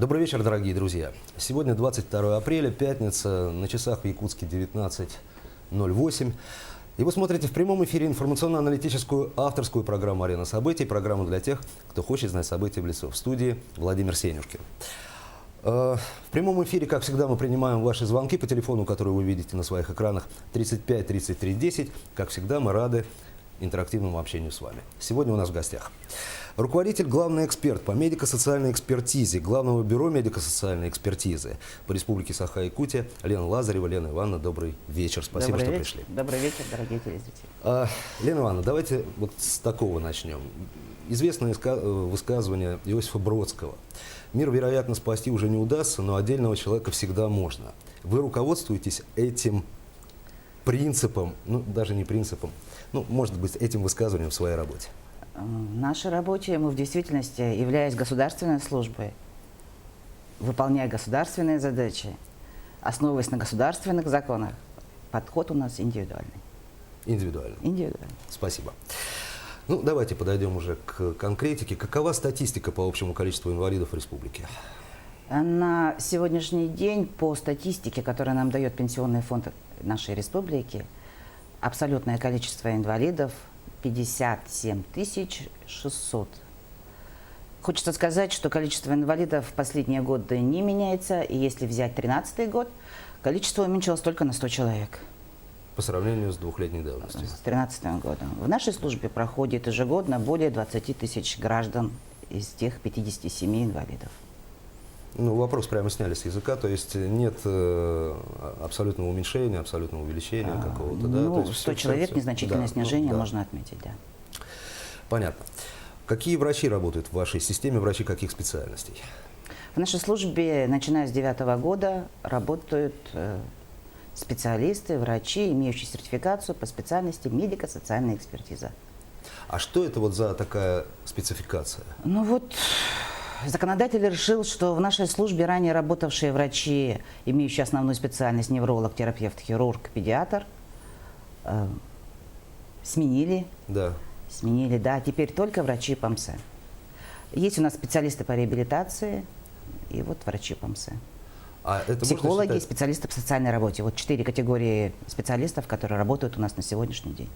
Добрый вечер, дорогие друзья. Сегодня 22 апреля, пятница, на часах в Якутске 19:08. И вы смотрите в прямом эфире информационно-аналитическую авторскую программу «Арена событий», программу для тех, кто хочет знать события в лицо. В студии Владимир Сенюшкин. В прямом эфире, как всегда, мы принимаем ваши звонки по телефону, который вы видите на своих экранах, 35 33 10. Как всегда, мы рады интерактивному общению с вами. Сегодня у нас в гостях руководитель, главный эксперт по медико-социальной экспертизе Главного бюро медико-социальной экспертизы по Республике Саха-Якутия Лена Лазарева. Лена Ивановна, добрый вечер. Спасибо, что пришли. Добрый вечер, дорогие телезрители. Лена Ивановна, давайте вот с такого начнем. Известное высказывание Иосифа Бродского. Мир, вероятно, спасти уже не удастся, но отдельного человека всегда можно. Вы руководствуетесь этим принципом, ну даже не принципом, ну может быть этим высказыванием в своей работе? В нашей работе мы в действительности, являясь государственной службой, выполняя государственные задачи, основываясь на государственных законах, подход у нас индивидуальный. Индивидуально. Индивидуальный. Спасибо. Ну, давайте подойдем уже к конкретике. Какова статистика по общему количеству инвалидов в республике? На сегодняшний день по статистике, которую нам дает Пенсионный фонд нашей республики, абсолютное количество инвалидов 57 600. Хочется сказать, что количество инвалидов в последние годы не меняется, и если взять 2013 год, количество уменьшилось только на 100 человек. По сравнению с двухлетней давностью. С 2013 годом. В нашей службе проходит ежегодно более 20 тысяч граждан из тех 57 инвалидов. Ну, вопрос прямо сняли с языка, то есть нет абсолютного уменьшения, абсолютного увеличения какого-то, да? Ну, То есть 100 человек, незначительное снижение, да. можно отметить, да. Понятно. Какие врачи работают в вашей системе, врачи каких специальностей? В нашей службе, начиная с 2009 года, работают специалисты, врачи, имеющие сертификацию по специальности медико-социальная экспертиза. А что это вот за такая спецификация? Ну вот, законодатель решил, что в нашей службе ранее работавшие врачи, имеющие основную специальность невролог, терапевт, хирург, педиатр, сменили. Да. Сменили, да. Теперь только врачи ПАМСЭ. Есть у нас специалисты по реабилитации и вот врачи ПАМСЭ. А это психологи, специалисты по социальной работе. Вот 4 категории специалистов, которые работают у нас на сегодняшний день.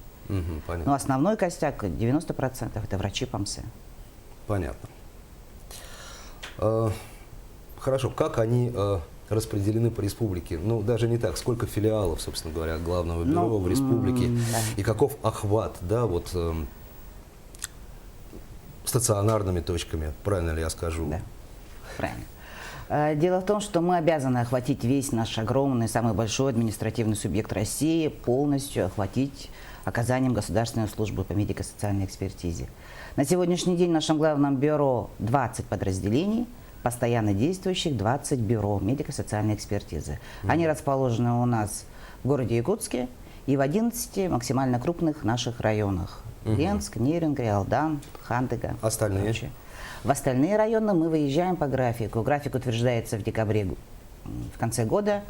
Понятно. Но основной костяк, 90%, это врачи ПАМСЭ. Понятно. Хорошо, как они распределены по республике? Ну, даже не так. Сколько филиалов, собственно говоря, Главного бюро в республике? Да. И каков охват, да, вот стационарными точками, правильно ли я скажу? Да, правильно. Дело в том, что мы обязаны охватить весь наш огромный, самый большой административный субъект России, полностью охватить оказанием государственной службы по медико-социальной экспертизе. На сегодняшний день в нашем главном бюро 20 подразделений, постоянно действующих 20 бюро медико-социальной экспертизы. Они расположены у нас в городе Якутске и в 11 максимально крупных наших районах. Ленск, Нерюнгри, Алдан, Хандыга. Остальные? Короче. В остальные районы мы выезжаем по графику. График утверждается в декабре, в конце года.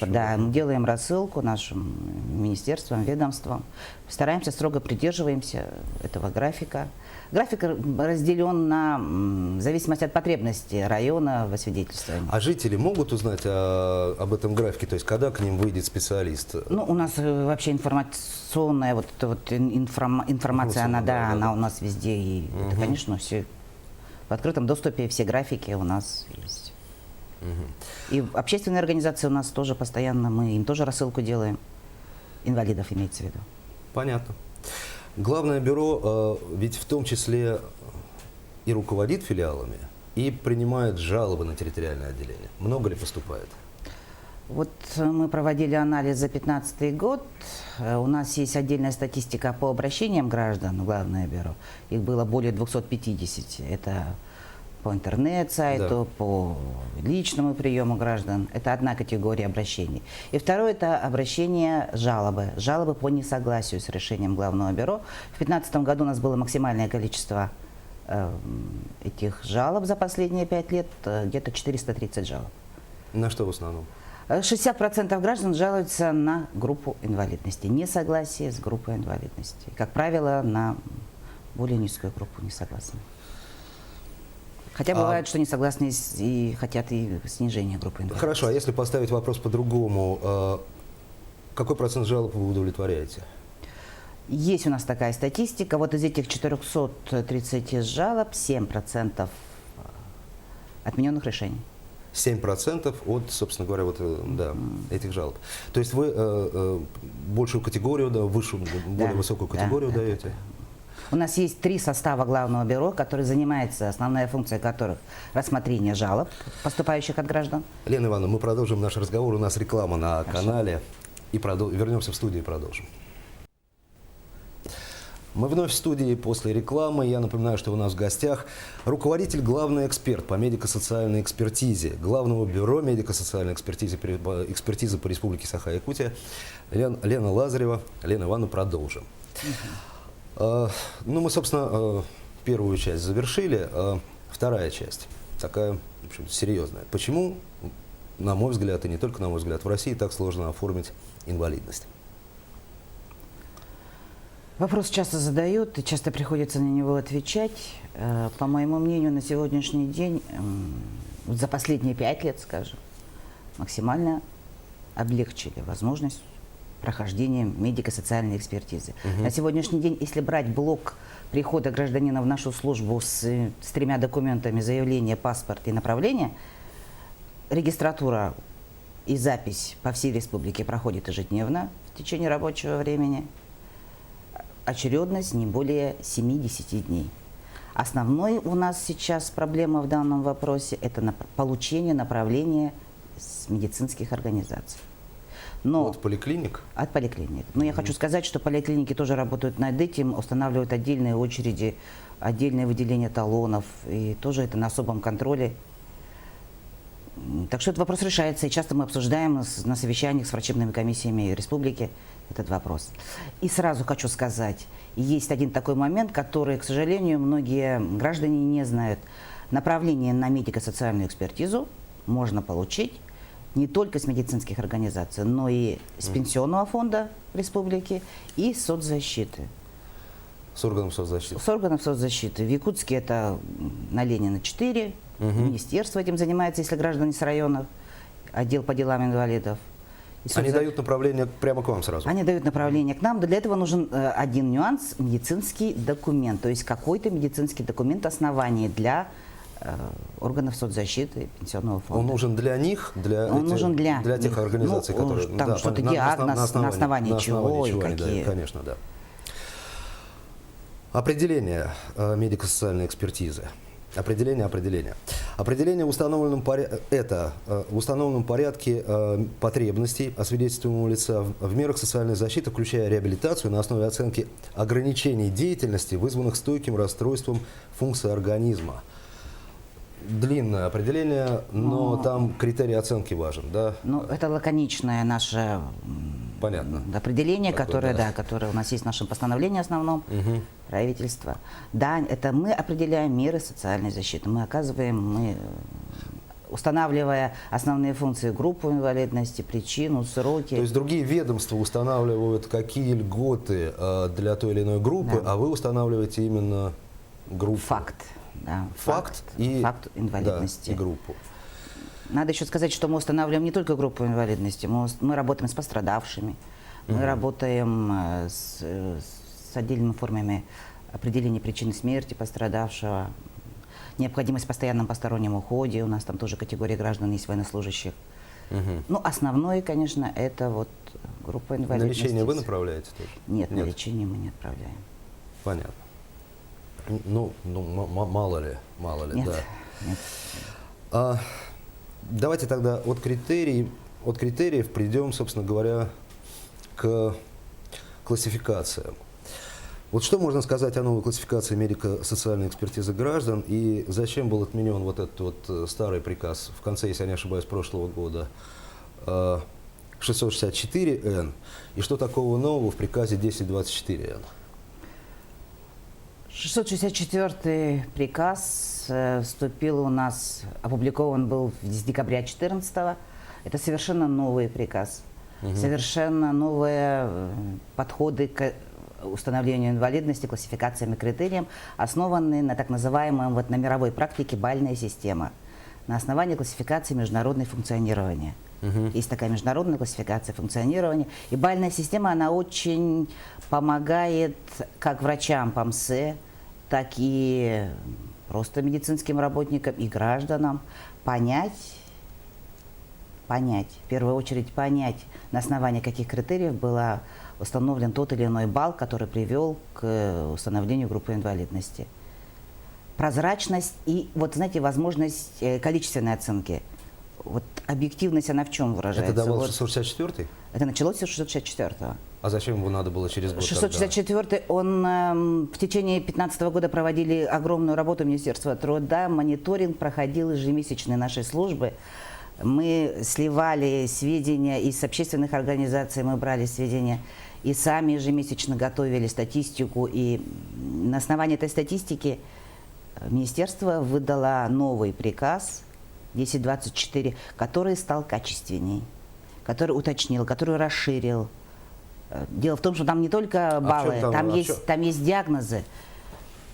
Да, мы делаем рассылку нашим министерствам, ведомствам. Стараемся, строго придерживаемся этого графика. График разделен в зависимости от потребностей района в освидетельствовании. А жители могут узнать об этом графике, то есть когда к ним выйдет специалист? Ну, у нас вообще информационная информация, она у нас везде. И это, конечно, все в открытом доступе, все графики у нас есть. И общественные организации у нас тоже постоянно, мы им тоже рассылку делаем. Инвалидов имеется в виду. Понятно. Главное бюро ведь в том числе и руководит филиалами, и принимает жалобы на территориальное отделение. Много ли поступает? Вот мы проводили анализ за 2015 год. У нас есть отдельная статистика по обращениям граждан в Главное бюро. Их было более 250. Это по интернет-сайту, да, по личному приему граждан. Это одна категория обращений. И второе – это обращение жалобы. Жалобы по несогласию с решением Главного бюро. В 2015 году у нас было максимальное количество этих жалоб за последние 5 лет, где-то 430 жалоб. На что в основном? 60% граждан жалуются на группу инвалидности, несогласие с группой инвалидности. Как правило, на более низкую группу не согласны. Хотя бывает, что не согласны и хотят и снижения группы инвалидности. Хорошо, а если поставить вопрос по-другому, какой процент жалоб вы удовлетворяете? Есть у нас такая статистика. Вот из этих 430 жалоб 7% отмененных решений. 7% от, собственно говоря, вот, да, этих жалоб. То есть вы большую категорию, да, более высокую категорию даете? Да. У нас есть 3 состава главного бюро, которые занимаются, основная функция которых рассмотрение жалоб, поступающих от граждан. Лена Ивановна, мы продолжим наш разговор. У нас реклама на канале. И вернемся в студию и продолжим. Мы вновь в студии после рекламы. Я напоминаю, что у нас в гостях руководитель, главный эксперт по медико-социальной экспертизе Главного бюро медико-социальной экспертизы по Республике Саха-Якутия Лена Лазарева. Лена Ивановна, продолжим. Ну, мы, собственно, первую часть завершили. Вторая часть, такая, в общем, серьезная. Почему, на мой взгляд, и не только на мой взгляд, в России так сложно оформить инвалидность? Вопрос часто задают, и часто приходится на него отвечать. По моему мнению, на сегодняшний день, за последние 5 лет, скажем, максимально облегчили возможность прохождения медико-социальной экспертизы. На сегодняшний день, если брать блок прихода гражданина в нашу службу с 3 документами: заявление, паспорт и направление, регистратура и запись по всей республике проходит ежедневно в течение рабочего времени. Очередность не более 70 дней. Основной у нас сейчас проблема в данном вопросе – это получение направления с медицинских организаций. Но От поликлиник? От поликлиник. Но я хочу сказать, что поликлиники тоже работают над этим, устанавливают отдельные очереди, отдельное выделение талонов, и тоже это на особом контроле. Так что этот вопрос решается, и часто мы обсуждаем на совещаниях с врачебными комиссиями республики этот вопрос. И сразу хочу сказать, есть один такой момент, который, к сожалению, многие граждане не знают. Направление на медико-социальную экспертизу можно получить не только с медицинских организаций, но и с Пенсионного фонда республики и соцзащиты. С органов соцзащиты? С органов соцзащиты. В Якутске это на Ленина 4, министерство этим занимается, если граждане с районов, отдел по делам инвалидов. Они дают направление прямо к вам сразу? Они дают направление к нам. Для этого нужен один нюанс – медицинский документ. То есть какой-то медицинский документ основания для органов соцзащиты, Пенсионного фонда. Он нужен для них, Он нужен для тех организаций, которые... Там что-то диагноз, на основании чего и какие. Да, конечно, да. Определение медико-социальной экспертизы. Определение в установленном порядке потребностей освидетельствуемого лица в мерах социальной защиты, включая реабилитацию на основе оценки ограничений деятельности, вызванных стойким расстройством функций организма. Длинное определение, но там критерий оценки важен, да? Ну, это лаконичное наше определение, которое у нас есть в нашем постановлении основном правительства. Да, это мы определяем меры социальной защиты. Мы устанавливая основные функции, группу инвалидности, причину, сроки. То есть другие ведомства устанавливают, какие льготы для той или иной группы, а вы устанавливаете именно группу. Факт. Да, факт инвалидности. Да, и группу. Надо еще сказать, что мы устанавливаем не только группу инвалидности, мы работаем с пострадавшими, мы работаем с отдельными формами определения причины смерти пострадавшего, необходимость в постоянном постороннем уходе, у нас там тоже категория граждан есть, военнослужащих. Ну, основное, конечно, это вот группа инвалидности. На лечение вы направляете тоже? Нет, на лечение мы не отправляем. Понятно. Ну, мало ли, нет, да. Нет. Давайте тогда от критериев придем, собственно говоря, к классификациям. Вот что можно сказать о новой классификации медико-социальной экспертизы граждан и зачем был отменен вот этот вот старый приказ в конце, если я не ошибаюсь, прошлого года 664-Н и что такого нового в приказе 1024-Н? 664 приказ вступил у нас, опубликован был с декабря 2014. Это совершенно новый приказ, совершенно новые подходы к установлению инвалидности классификациям и критериям, основанные на так называемой на мировой практике бальная система, на основании классификации международного функционирования. Есть такая международная классификация функционирования. И бальная система, она очень помогает как врачам ПАМСЕ, так и просто медицинским работникам и гражданам понять, в первую очередь понять, на основании каких критериев был установлен тот или иной балл, который привел к установлению группы инвалидности. Прозрачность и, вот знаете, возможность количественной оценки. Вот объективность, она в чем выражается? Это давал вот, 664-й? Это началось с 664-го. А зачем его надо было через год? 664-й, он в течение 2015 года проводили огромную работу Министерства труда, мониторинг проходил ежемесячной нашей службы. Мы сливали сведения из общественных организаций, мы брали сведения и сами ежемесячно готовили статистику. И на основании этой статистики Министерство выдало новый приказ 1024, который стал качественней, который уточнил, который расширил. Дело в том, что там не только баллы, там есть диагнозы.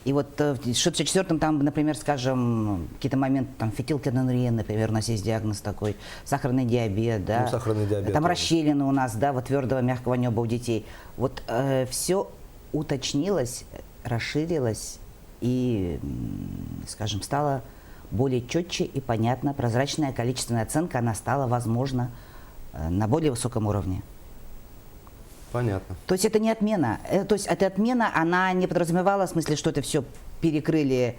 И вот в 664-м там, например, скажем, какие-то моменты, там фетилкинурия, например, у нас есть диагноз такой, сахарный диабет, да, ну, сахарный диабет, там тоже. расщелины у нас, да, вот твердого мягкого неба у детей. Вот все уточнилось, расширилось и, скажем, стало более четче и понятно, прозрачная количественная оценка, она стала возможна на более высоком уровне. Понятно. То есть это не отмена. То есть эта отмена, она не подразумевала в смысле, что это все перекрыли,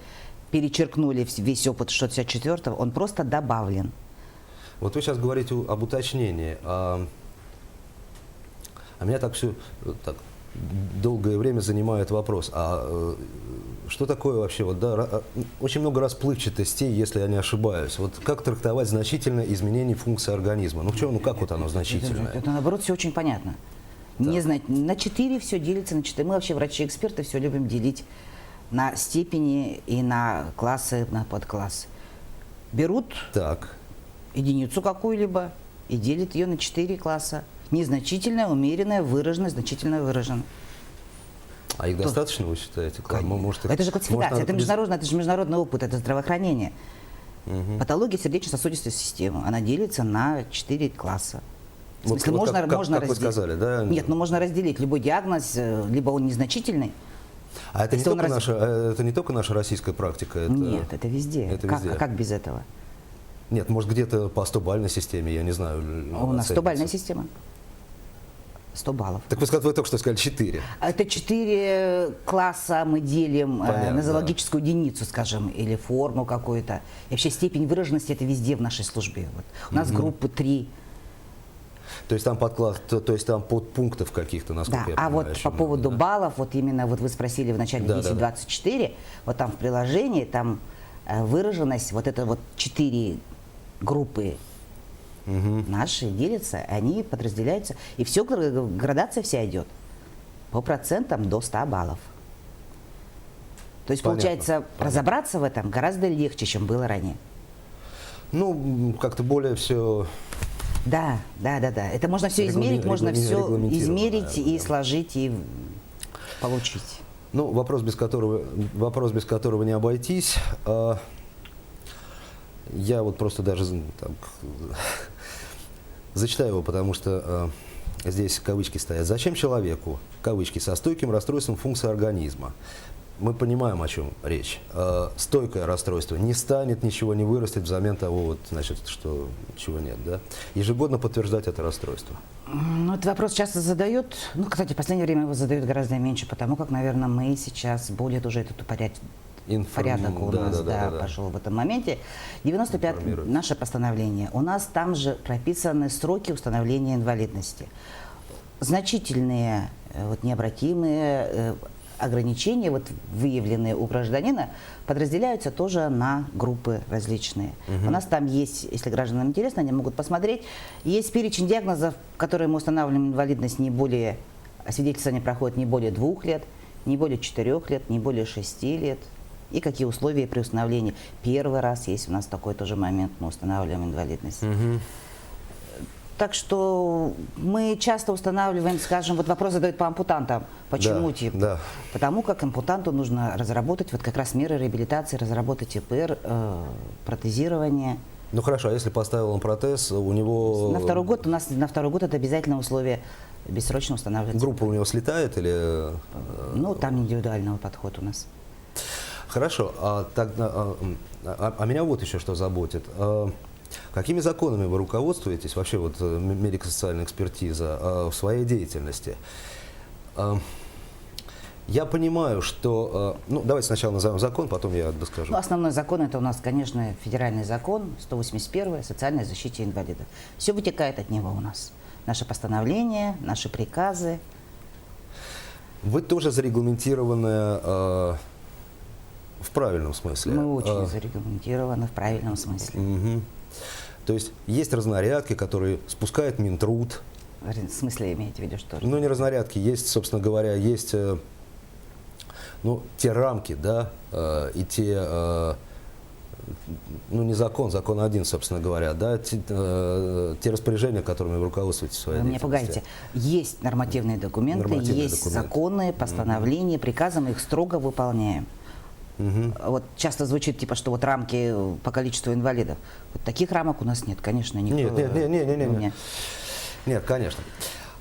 перечеркнули весь опыт 664-го, он просто добавлен. Вот вы сейчас говорите об уточнении, а меня так все так долгое время занимает вопрос, что такое вообще, вот, да, очень много расплывчатостей, если я не ошибаюсь. Вот как трактовать значительное изменение функции организма? Ну, как вот оно значительное? Это наоборот, все очень понятно. Не знать, на 4 все делится на 4. Мы вообще врачи-эксперты все любим делить на степени и на классы, на подклассы. Берут единицу какую-либо и делят ее на 4 класса. Незначительная, умеренная, выраженная, значительно выраженная. А их достаточно, вы считаете? Может, это же классификация, это же международный опыт, это здравоохранение. Патология сердечно-сосудистой системы, она делится на 4 класса. В смысле, можно разделить. Вы сказали, да? Нет, можно разделить любой диагноз, либо он незначительный. А это не только наша российская практика? Нет, это везде. Как без этого? Нет, может, где-то по 100-бальной системе, я не знаю. У нас 100-бальная система. 100 баллов. Так вы только что сказали 4. Это 4 класса мы делим на зоологическую единицу, скажем, или форму какую-то. И вообще степень выраженности это везде в нашей службе. Вот. У нас группы 3. То есть там подкласс, то есть там подпунктов каких-то, насколько я понимаю. А вот по поводу баллов, вот именно вот вы спросили в начале 1024, вот там в приложении, там выраженность, вот это вот 4 группы наши делятся, они подразделяются, и все, градация вся идет по процентам до 100 баллов. То есть, получается, разобраться в этом гораздо легче, чем было ранее. Ну, как-то более все... Да. Это можно все измерить, можно все измерить и сложить, и получить. Ну, вопрос, без которого не обойтись. Я вот просто даже так, зачитаю его, потому что здесь кавычки стоят. Зачем человеку, кавычки, со стойким расстройством функции организма? Мы понимаем, о чем речь. Стойкое расстройство не станет, ничего не вырастет взамен того, вот, значит, что чего нет. Да? Ежегодно подтверждать это расстройство. Ну, этот вопрос часто задают. Ну, кстати, в последнее время его задают гораздо меньше, потому как, наверное, мы сейчас более уже этот порядок у нас пошел в этом моменте. 95-е наше постановление. У нас там же прописаны сроки установления инвалидности. Значительные, вот, необратимые ограничения, вот, выявленные у гражданина, подразделяются тоже на группы различные. У нас там есть, если гражданам интересно, они могут посмотреть, есть перечень диагнозов, которые мы устанавливаем инвалидность не более, свидетельствование проходит не более 2 лет, не более 4 лет, не более 6 лет. И какие условия при установлении. Первый раз есть у нас такой тоже момент, мы устанавливаем инвалидность. Так что мы часто устанавливаем, скажем, вот вопрос задают по ампутантам. Почему Да, типа? да. Потому как ампутанту нужно разработать вот как раз меры реабилитации, разработать ИПР, протезирование. Ну хорошо, а если поставил он протез, у него... На второй год у нас на второй год это обязательное условие бессрочно устанавливать. Группа у него слетает или... Ну, там индивидуальный подход у нас. Хорошо, а меня вот еще что заботит. Какими законами вы руководствуетесь, вообще вот медико-социальная экспертиза, в своей деятельности? Я понимаю, что... Ну, давайте сначала назовем закон, потом я доскажу. Ну, основной закон это у нас, конечно, федеральный закон 181 о социальной защите инвалидов. Все вытекает от него у нас. Наши постановления, наши приказы. Вы тоже зарегламентированы в правильном смысле. Мы очень зарегламентированы в правильном смысле. Мгм. То есть есть разнарядки, которые спускает Минтруд. В смысле имеете в виду, что? Ну, не разнарядки, есть, собственно говоря, есть ну, те рамки, да, и те, ну, не закон, закон один, собственно говоря, да, те распоряжения, которыми вы руководствуетесь в своей Вы меня деятельности. пугаете. Есть нормативные документы, Нормативные есть документы. законы, постановления, приказы, мы их строго выполняем. Мгм. Вот часто звучит типа, что вот рамки по количеству инвалидов. Вот таких рамок у нас нет, конечно, никто. Нет. Нет, конечно.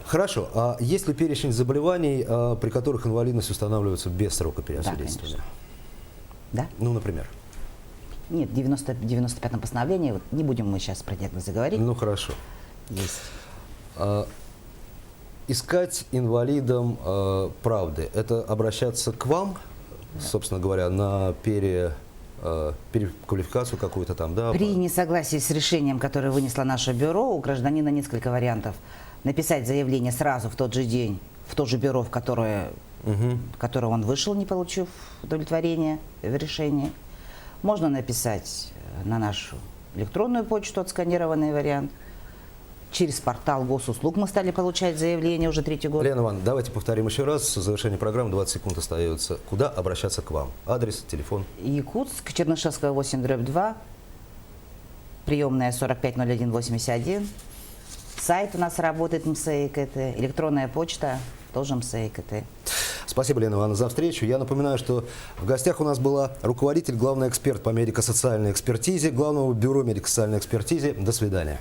Хорошо. А есть ли перечень заболеваний, при которых инвалидность устанавливается без срока переосвидетельствования? Да? Ну, например. Нет, в 95-м постановлении, вот не будем мы сейчас про диагнозы говорить, Ну, хорошо. есть. Искать инвалидам правды – это обращаться к вам, собственно говоря, на переквалификацию какую-то там, да? При несогласии с решением, которое вынесло наше бюро, у гражданина несколько вариантов. Написать заявление сразу в тот же день, в то же бюро, в которое он вышел, не получив удовлетворения в решении. Можно написать на нашу электронную почту, отсканированный вариант. Через портал госуслуг мы стали получать заявления уже 3-й год. Лена Ивановна, давайте повторим еще раз. Завершение программы, 20 секунд остается. Куда обращаться к вам? Адрес, телефон? Якутск, Чернышевская, 8/2, приемная 450181. Сайт у нас работает МСЭКТ, электронная почта тоже МСЭКТ. Спасибо, Лена Ивановна, за встречу. Я напоминаю, что в гостях у нас была руководитель, главный эксперт по медико-социальной экспертизе Главного бюро медико-социальной экспертизы. До свидания.